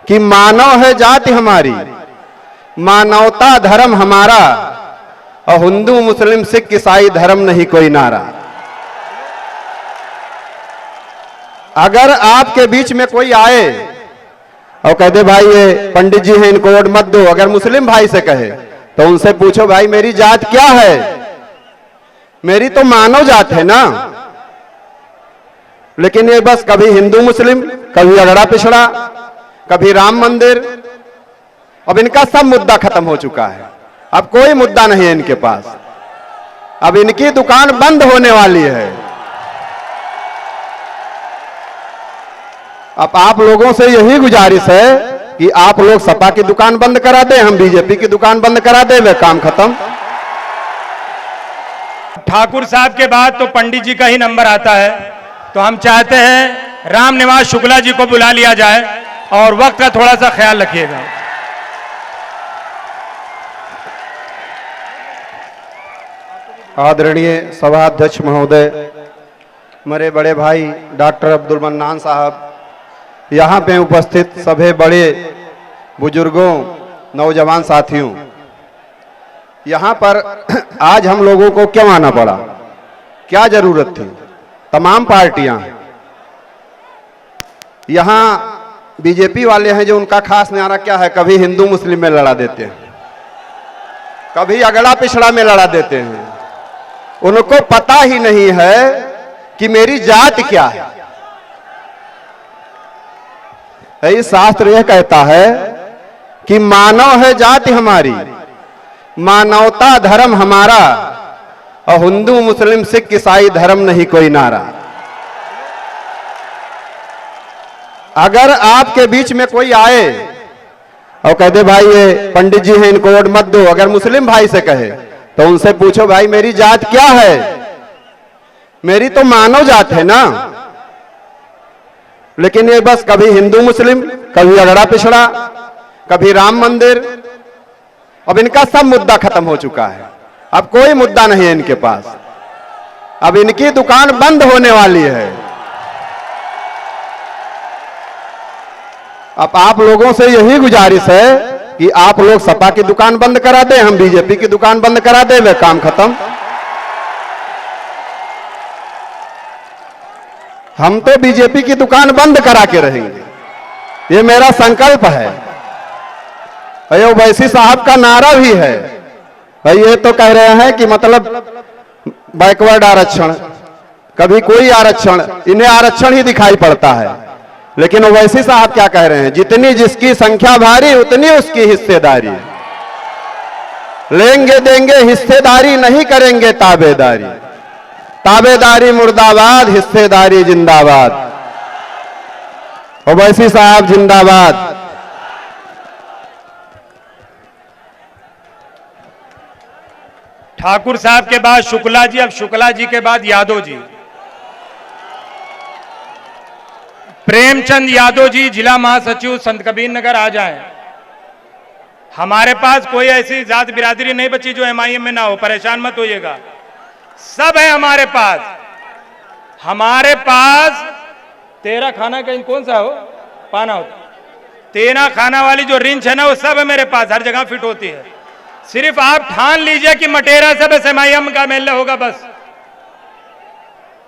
कि मानव है जाति हमारी, मानवता धर्म हमारा, और हिंदू मुस्लिम सिख ईसाई धर्म नहीं कोई नारा। अगर आपके बीच में कोई आए और कह दे भाई ये पंडित जी हैं इनको वोट मत दो, अगर मुस्लिम भाई से कहे तो उनसे पूछो भाई मेरी जात क्या है, मेरी तो मानव जात है ना। लेकिन ये बस कभी हिंदू मुस्लिम, कभी अगड़ा पिछड़ा, कभी राम मंदिर, अब इनका सब मुद्दा खत्म हो चुका है। अब कोई मुद्दा नहीं है इनके पास, अब इनकी दुकान बंद होने वाली है। अब आप लोगों से यही गुजारिश है कि आप लोग सपा की दुकान बंद करा दें, हम बीजेपी की दुकान बंद करा दें, वे काम खत्म। ठाकुर साहब के बाद तो पंडित जी का ही नंबर आता है, तो हम चाहते हैं रामनिवास शुक्ला जी को बुला लिया जाए और वक्त का थोड़ा सा ख्याल रखिएगा। आदरणीय सभाध्यक्ष महोदय, मेरे बड़े भाई डॉक्टर अब्दुल मन्नान साहब, यहाँ पे उपस्थित सभी बड़े बुजुर्गों, नौजवान साथियों, यहाँ पर आज हम लोगों को क्यों आना पड़ा, क्या जरूरत थी? तमाम पार्टियां यहाँ बीजेपी वाले हैं जो उनका खास नारा क्या है, कभी हिंदू मुस्लिम में लड़ा देते हैं, कभी अगड़ा पिछड़ा में लड़ा देते हैं। उनको पता ही नहीं है कि मेरी जात क्या है। इस शास्त्र यह कहता है कि मानव है जाति हमारी, मानवता धर्म हमारा, और हिंदू मुस्लिम सिख ईसाई धर्म नहीं कोई नारा। अगर आपके बीच में कोई आए और कह दे भाई ये पंडित जी हैं इनको वोट मत दो, अगर मुस्लिम भाई से कहे तो उनसे पूछो भाई मेरी जात क्या है, मेरी तो मानव जात है ना। लेकिन ये बस कभी हिंदू मुस्लिम, कभी अगड़ा पिछड़ा, कभी राम मंदिर, अब इनका सब मुद्दा खत्म हो चुका है। अब कोई मुद्दा नहीं है इनके पास, अब इनकी दुकान बंद होने वाली है। अब आप लोगों से यही गुजारिश है कि आप लोग सपा की दुकान बंद करा दें, हम बीजेपी की दुकान बंद करा दें, वे काम खत्म। हम तो बीजेपी की दुकान बंद करा के रहेंगे, ये मेरा संकल्प है। अयो ओवैसी साहब का नारा भी है भाई, ये तो कह रहे हैं कि मतलब बैकवर्ड आरक्षण, कभी कोई आरक्षण, इन्हें आरक्षण ही दिखाई पड़ता है। लेकिन ओवैसी साहब क्या कह रहे हैं, जितनी जिसकी संख्या भारी उतनी उसकी हिस्सेदारी, लेंगे देंगे हिस्सेदारी, नहीं करेंगे ताबेदारी। ताबेदारी मुर्दाबाद, हिस्सेदारी जिंदाबाद। ओवैसी साहब जिंदाबाद। ठाकुर साहब के बाद शुक्ला जी, अब शुक्ला जी के बाद यादव जी। प्रेमचंद यादव जी जिला महासचिव संत कबीर नगर आ जाएं। हमारे पास कोई ऐसी जात बिरादरी नहीं बची जो एमआईएम में ना हो, परेशान मत होइएगा, सब है हमारे पास। हमारे पास 13 खाना कहीं कौन सा हो पाना होता, 13 खाना वाली जो रिंच है ना, वो सब है मेरे पास, हर जगह फिट होती है। सिर्फ आप ठान लीजिए कि मटेरा से बस एमआईएम का एमएलए होगा बस।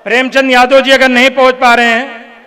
प्रेमचंद यादव जी अगर नहीं पहुंच पा रहे हैं